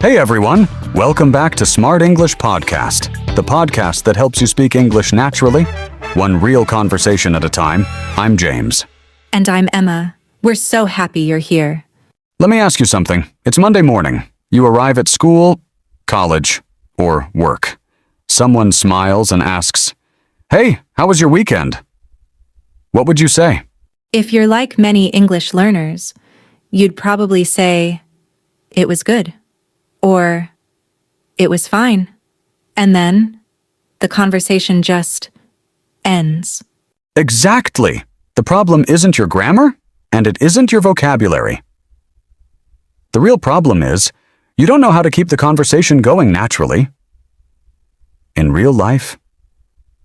Hey everyone, welcome back to Smart English Podcast, the podcast that helps you speak English naturally, one real conversation at a time. I'm James. And I'm Emma. We're so happy you're here. Let me ask you something. It's Monday morning. You arrive at school, college, or work. Someone smiles and asks, "Hey, how was your weekend?" What would you say? If you're like many English learners, you'd probably say, "It was good," or "It was fine." And then the conversation just ends. Exactly. The problem isn't your grammar, and it isn't your vocabulary. The real problem is, you don't know how to keep the conversation going naturally. In real life,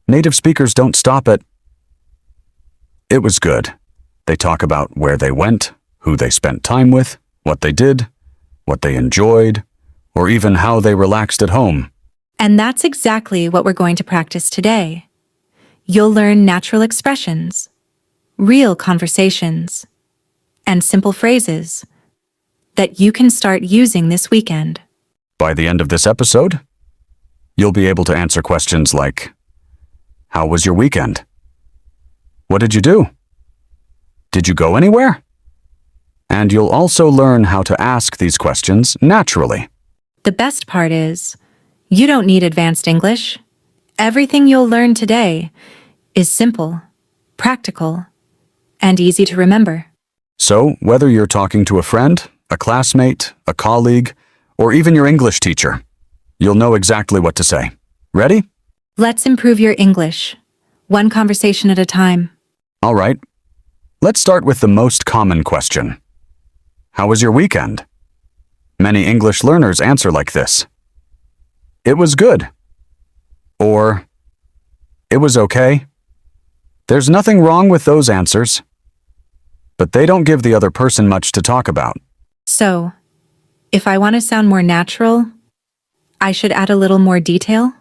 native speakers don't stop at, "It was good." They talk about where they went, who they spent time with, what they did, what they enjoyed, or even how they relaxed at home. And that's exactly what we're going to practice today. You'll learn natural expressions, real conversations, and simple phrases that you can start using this weekend. By the end of this episode, you'll be able to answer questions like, "How was your weekend? What did you do? Did you go anywhere?" And you'll also learn how to ask these questions naturally. The best part is, you don't need advanced English. Everything you'll learn today is simple, practical, and easy to remember. So, whether you're talking to a friend, a classmate, a colleague, or even your English teacher, you'll know exactly what to say. Ready? Let's improve your English, one conversation at a time. All right. Let's start with the most common question. How was your weekend? Many English learners answer like this. "It was good." Or, "It was okay." There's nothing wrong with those answers, but they don't give the other person much to talk about. So, if I want to sound more natural, I should add a little more detail?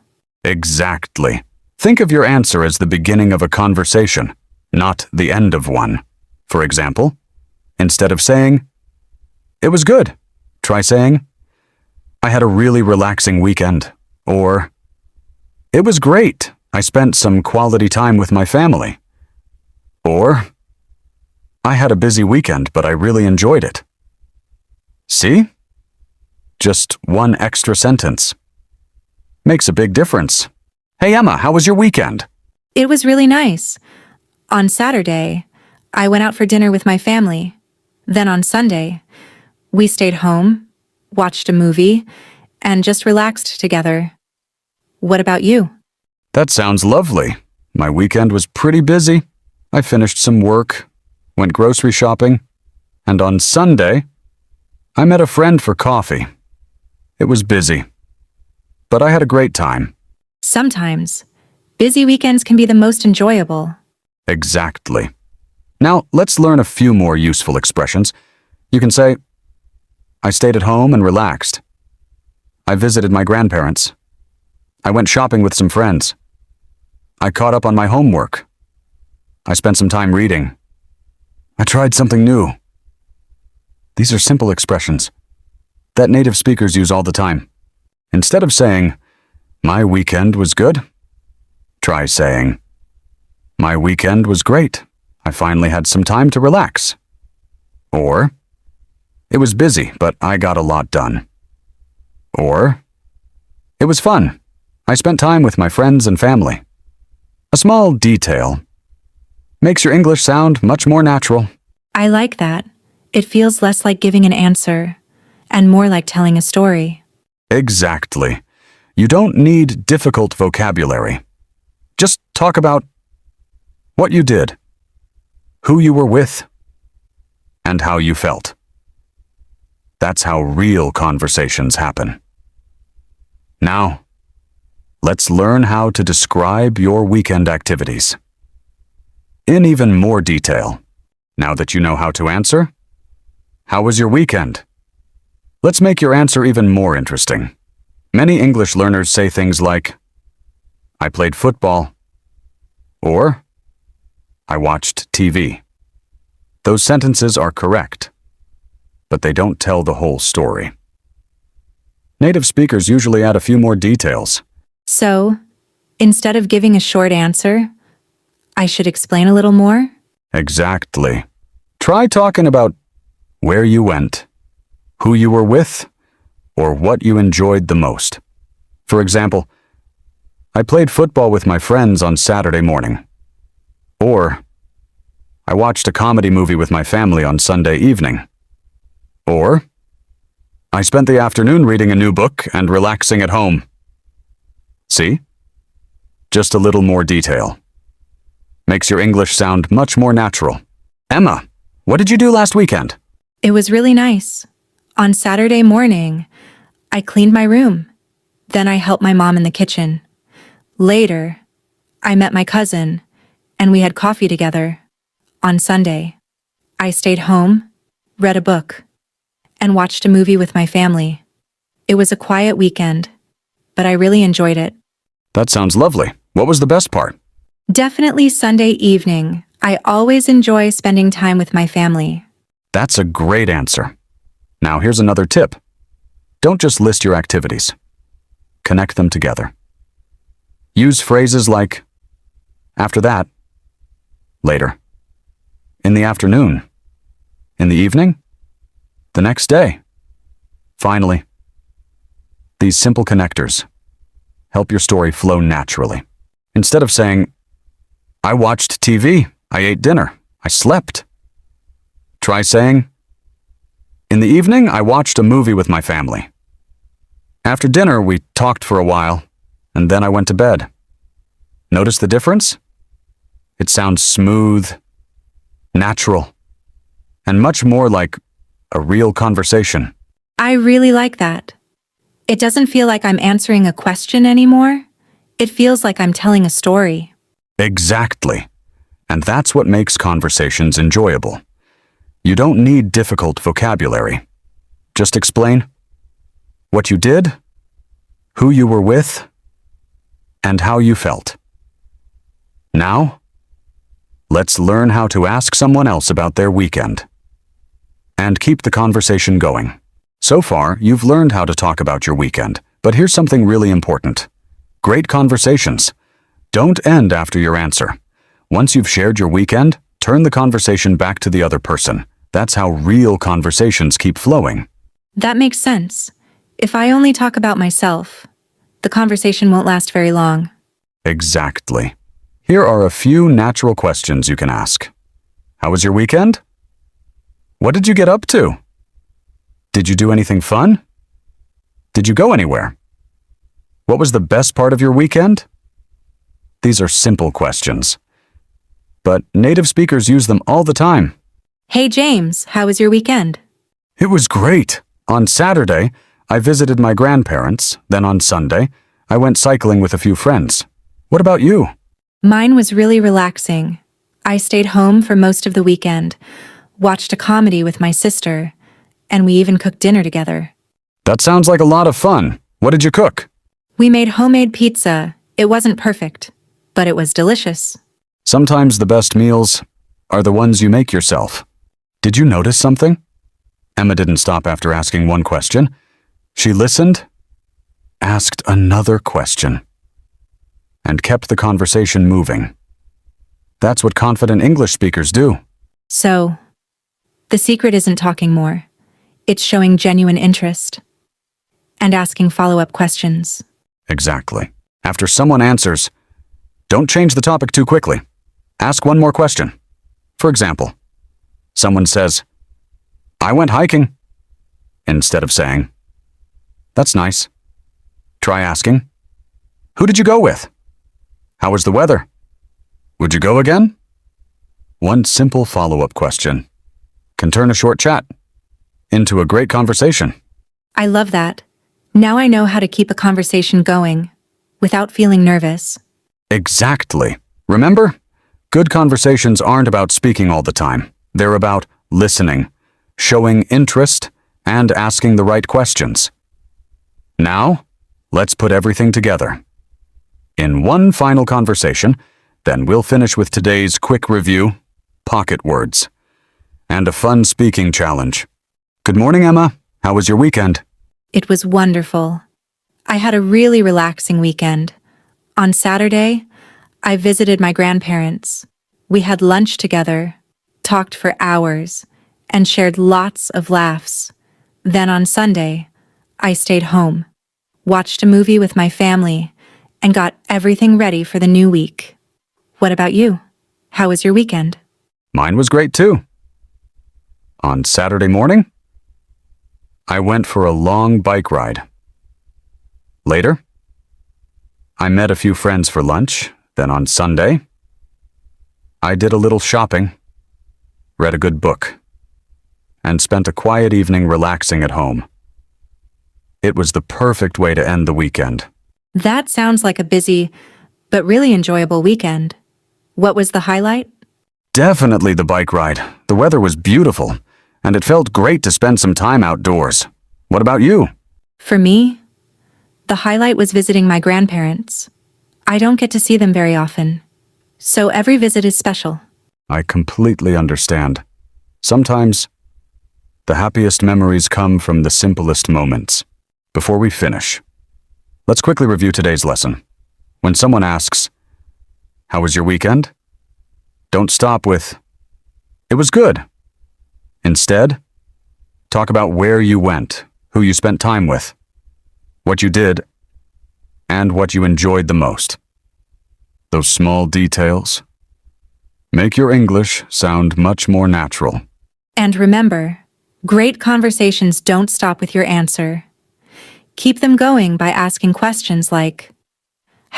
Exactly. Think of your answer as the beginning of a conversation, not the end of one. For example, instead of saying, "It was good," try saying, "I had a really relaxing weekend," or, "It was great. I spent some quality time with my family," or, "I had a busy weekend, but I really enjoyed it." See? Just one extra sentence makes a big difference. Hey Emma, how was your weekend? It was really nice. On Saturday, I went out for dinner with my family. Then on Sunday, we stayed home, watched a movie, and just relaxed together. What about you? That sounds lovely. My weekend was pretty busy. I finished some work, went grocery shopping, and on Sunday, I met a friend for coffee. It was busy, but I had a great time. Sometimes, busy weekends can be the most enjoyable. Exactly. Now, let's learn a few more useful expressions. You can say, "I stayed at home and relaxed." "I visited my grandparents." "I went shopping with some friends." "I caught up on my homework." "I spent some time reading." "I tried something new." These are simple expressions that native speakers use all the time. Instead of saying, "My weekend was good," try saying, "My weekend was great. I finally had some time to relax." Or, "It was busy, but I got a lot done." Or, "It was fun. I spent time with my friends and family." A small detail makes your English sound much more natural. I like that. It feels less like giving an answer and more like telling a story. Exactly. You don't need difficult vocabulary. Just talk about what you did, who you were with, and how you felt. That's how real conversations happen. Now, let's learn how to describe your weekend activities in even more detail. Now that you know how to answer, how was your weekend? Let's make your answer even more interesting. Many English learners say things like, "I played football," or "I watched TV." Those sentences are correct, but they don't tell the whole story. Native speakers usually add a few more details. So, instead of giving a short answer, I should explain a little more? Exactly. Try talking about where you went, who you were with, or what you enjoyed the most. For example, I played football with my friends on Saturday morning. Or, I watched a comedy movie with my family on Sunday evening. Or, I spent the afternoon reading a new book and relaxing at home. See? Just a little more detail. Makes your English sound much more natural. Emma, what did you do last weekend? It was really nice. On Saturday morning, I cleaned my room. Then I helped my mom in the kitchen. Later, I met my cousin, and we had coffee together. On Sunday, I stayed home, read a book, and watched a movie with my family. It was a quiet weekend, but I really enjoyed it. That sounds lovely. What was the best part? Definitely Sunday evening. I always enjoy spending time with my family. That's a great answer. Now here's another tip. Don't just list your activities. Connect them together. Use phrases like, after that, later, in the afternoon, in the evening, the next day, finally. These simple connectors help your story flow naturally. Instead of saying, I watched TV, I ate dinner, I slept. Try saying, in the evening, I watched a movie with my family. After dinner, we talked for a while, and then I went to bed. Notice the difference? It sounds smooth, natural, and much more like a real conversation. I really like that. It doesn't feel like I'm answering a question anymore. It feels like I'm telling a story. Exactly. And that's what makes conversations enjoyable. You don't need difficult vocabulary. Just explain what you did, who you were with, and how you felt. Now, let's learn how to ask someone else about their weekend. And keep the conversation going. So far, you've learned how to talk about your weekend, but here's something really important. Great conversations don't end after your answer. Once you've shared your weekend, turn the conversation back to the other person. That's how real conversations keep flowing. That makes sense. If I only talk about myself, the conversation won't last very long. Exactly. Here are a few natural questions you can ask. How was your weekend? What did you get up to? Did you do anything fun? Did you go anywhere? What was the best part of your weekend? These are simple questions, but native speakers use them all the time. Hey James, how was your weekend? It was great. On Saturday, I visited my grandparents. Then on Sunday, I went cycling with a few friends. What about you? Mine was really relaxing. I stayed home for most of the weekend, watched a comedy with my sister, and we even cooked dinner together. That sounds like a lot of fun. What did you cook? We made homemade pizza. It wasn't perfect, but it was delicious. Sometimes the best meals are the ones you make yourself. Did you notice something? Emma didn't stop after asking one question. She listened, asked another question, and kept the conversation moving. That's what confident English speakers do. So, the secret isn't talking more. It's showing genuine interest and asking follow-up questions. Exactly. After someone answers, don't change the topic too quickly. Ask one more question. For example, someone says, I went hiking, instead of saying, that's nice. Try asking, who did you go with? How was the weather? Would you go again? One simple follow-up question can turn a short chat into a great conversation. I love that. Now I know how to keep a conversation going without feeling nervous. Exactly. Remember, good conversations aren't about speaking all the time. They're about listening, showing interest, and asking the right questions. Now, let's put everything together. In one final conversation, then we'll finish with today's quick review, pocket words, and a fun speaking challenge. Good morning, Emma. How was your weekend? It was wonderful. I had a really relaxing weekend. On Saturday, I visited my grandparents. We had lunch together, talked for hours, and shared lots of laughs. Then on Sunday, I stayed home, watched a movie with my family, and got everything ready for the new week. What about you? How was your weekend? Mine was great too. On Saturday morning, I went for a long bike ride. Later, I met a few friends for lunch. Then on Sunday, I did a little shopping, read a good book, and spent a quiet evening relaxing at home. It was the perfect way to end the weekend. That sounds like a busy, but really enjoyable weekend. What was the highlight? Definitely the bike ride. The weather was beautiful, and it felt great to spend some time outdoors. What about you? For me, the highlight was visiting my grandparents. I don't get to see them very often, so every visit is special. I completely understand. Sometimes, the happiest memories come from the simplest moments. Before we finish, let's quickly review today's lesson. When someone asks, "How was your weekend?" don't stop with, "It was good." Instead, talk about where you went, who you spent time with, what you did, and what you enjoyed the most. Those small details make your English sound much more natural. And remember, great conversations don't stop with your answer. Keep them going by asking questions like,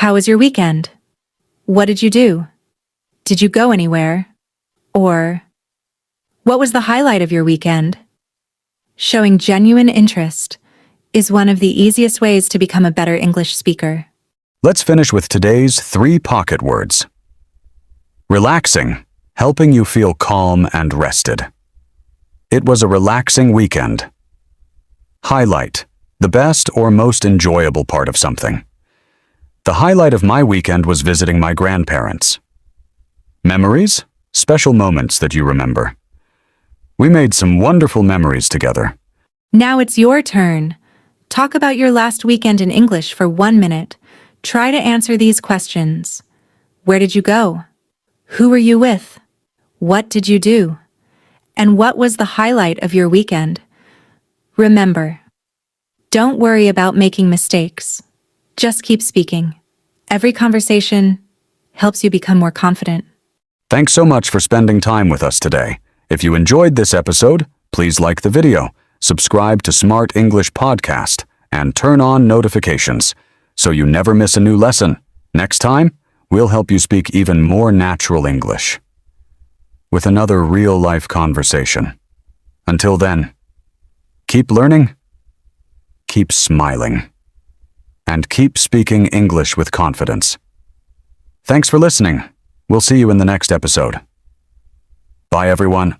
"How was your weekend? What did you do? Did you go anywhere?" Or, "What was the highlight of your weekend?" Showing genuine interest is one of the easiest ways to become a better English speaker. Let's finish with today's 3 pocket words. Relaxing, helping you feel calm and rested. It was a relaxing weekend. Highlight, the best or most enjoyable part of something. The highlight of my weekend was visiting my grandparents. Memories, special moments that you remember. We made some wonderful memories together. Now it's your turn. Talk about your last weekend in English for 1 minute. Try to answer these questions. Where did you go? Who were you with? What did you do? And what was the highlight of your weekend? Remember, don't worry about making mistakes. Just keep speaking. Every conversation helps you become more confident. Thanks so much for spending time with us today. If you enjoyed this episode, please like the video, subscribe to Smart English Podcast, and turn on notifications so you never miss a new lesson. Next time, we'll help you speak even more natural English with another real-life conversation. Until then, keep learning, keep smiling, and keep speaking English with confidence. Thanks for listening. We'll see you in the next episode. Bye, everyone.